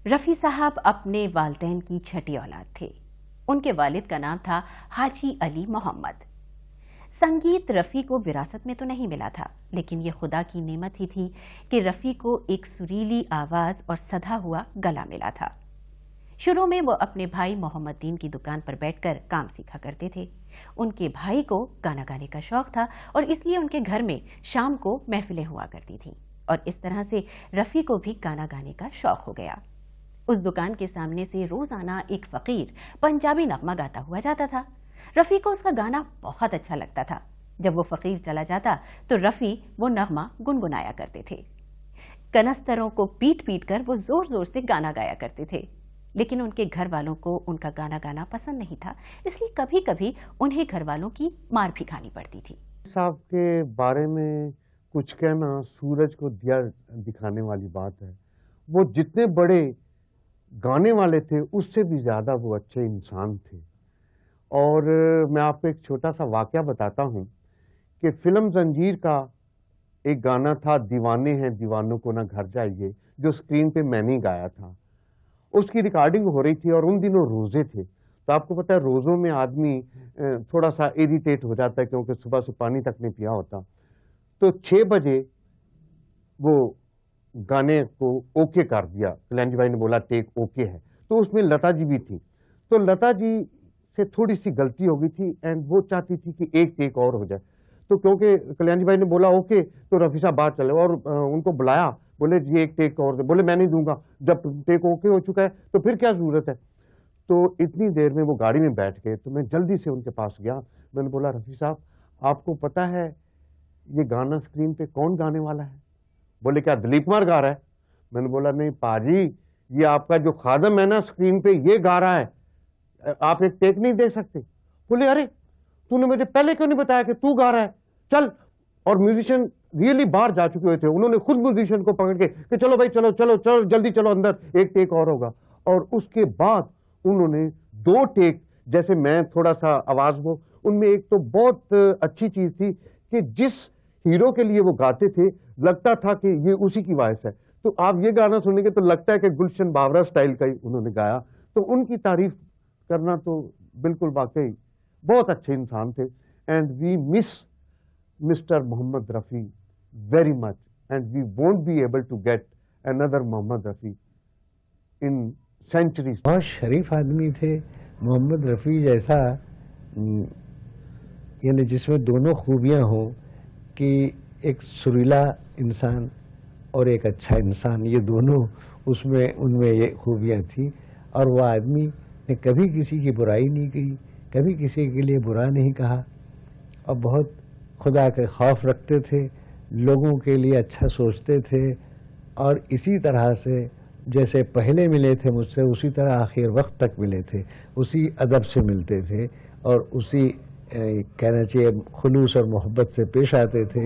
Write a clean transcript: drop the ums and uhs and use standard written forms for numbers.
رفیع صاحب اپنے والدین کی چھٹی اولاد تھے۔ ان کے والد کا نام تھا حاجی علی محمد۔ سنگیت رفیع کو وراثت میں تو نہیں ملا تھا، لیکن یہ خدا کی نعمت ہی تھی کہ رفیع کو ایک سریلی آواز اور سدھا ہوا گلا ملا تھا۔ شروع میں وہ اپنے بھائی محمد دین کی دکان پر بیٹھ کر کام سیکھا کرتے تھے۔ ان کے بھائی کو گانا گانے کا شوق تھا اور اس لیے ان کے گھر میں شام کو محفلیں ہوا کرتی تھیں، اور اس طرح سے رفیع کو بھی گانا گانے کا شوق ہو گیا۔ اس دکان کے سامنے سے روزانہ ایک فقیر پنجابی نغمہ گاتا ہوا جاتا تھا۔ رفیع کو اس کا گانا بہت اچھا لگتا تھا۔ جب وہ فقیر چلا جاتا تو رفیع وہ نغمہ گنگنایا کرتے تھے۔ کنستروں کو پیٹ پیٹ کر وہ زور زور سے گانا گایا کرتے تھے، لیکن ان کے گھر والوں کو ان کا گانا گانا پسند نہیں تھا، اس لیے کبھی کبھی انہیں گھر والوں کی مار بھی کھانی پڑتی تھی۔ صاحب کے بارے میں کچھ کہنا سورج کو دیا دکھانے والی بات ہے۔ وہ جتنے بڑے گانے والے تھے اس سے بھی زیادہ وہ اچھے انسان تھے۔ اور میں آپ کو ایک چھوٹا سا واقعہ بتاتا ہوں کہ فلم زنجیر کا ایک گانا تھا دیوانے ہیں دیوانوں کو نہ گھر جائیے، جو اسکرین پہ میں نے گایا تھا۔ اس کی ریکارڈنگ ہو رہی تھی اور ان دنوں روزے تھے، تو آپ کو پتہ ہے روزوں میں آدمی تھوڑا سا اریٹیٹ ہو جاتا ہے، کیونکہ صبح سے پانی تک نہیں پیا ہوتا۔ تو 6 بجے وہ گانے کو اوکے کر دیا، کلیانجی بھائی نے بولا ٹیک اوکے ہے، تو اس میں لتا جی بھی تھی۔ تو لتا جی سے تھوڑی سی غلطی ہو گئی تھی اینڈ وہ چاہتی تھی کہ ایک ٹیک اور ہو جائے، تو کیونکہ کلیانجی بھائی نے بولا اوکے تو رفیع صاحب بات چلے اور ان کو بلایا، بولے جی ایک ٹیک اور دے، بولے میں نہیں دوں گا، جب ٹیک اوکے ہو چکا ہے تو پھر کیا ضرورت ہے۔ تو اتنی دیر میں وہ گاڑی میں بیٹھ گئے، تو میں جلدی سے ان کے پاس گیا، میں نے بولا رفیع صاحب آپ کو پتا ہے یہ گانا اسکرین پہ کون گانے والا ہے؟ بولے کیا دلیپ کمار گا رہا ہے؟ میں نے بولا نہیں پاجی، یہ آپ کا جو خادم ہے نا اسکرین پہ یہ گا رہا ہے، آپ ایک ٹیک نہیں دے سکتے؟ بولے ارے تو نے مجھے پہلے کیوں نہیں بتایا کہ تو گا رہا ہے، چل۔ اور میوزیشین ریئلی باہر جا چکے ہوئے تھے، انہوں نے خود میوزیشین کو پکڑ کے کہ چلو بھائی چلو چلو چلو جلدی چلو اندر، ایک ٹیک اور ہوگا۔ اور اس کے بعد انہوں نے 2 ٹیک، جیسے میں تھوڑا سا آواز وہ ان میں ایک تو بہت اچھی چیز تھی کہ جس ہیرو کے لیے وہ گاتے تھے لگتا تھا کہ یہ اسی کی وائس ہے۔ تو آپ یہ گانا سنیں گے تو لگتا ہے کہ گلشن باورا سٹائل کا ہی انہوں نے گایا۔ تو ان کی تعریف کرنا تو بالکل واقعی بہت اچھے انسان تھے، and we miss Mister Mohammed Rafi very much, and we won't be able to get another Mohammed Rafi in centuries. بہت شریف آدمی تھے محمد رفیع جیسا، یعنی جس میں دونوں خوبیاں ہوں کہ ایک سریلا انسان اور ایک اچھا انسان، یہ دونوں ان میں یہ خوبیاں تھیں۔ اور وہ آدمی نے کبھی کسی کی برائی نہیں کی، کبھی کسی کے لیے برا نہیں کہا، اور بہت خدا کے خوف رکھتے تھے، لوگوں کے لیے اچھا سوچتے تھے، اور اسی طرح سے جیسے پہلے ملے تھے مجھ سے اسی طرح آخر وقت تک ملے تھے، اسی ادب سے ملتے تھے اور اسی کہنا چاہیے خلوص اور محبت سے پیش آتے تھے۔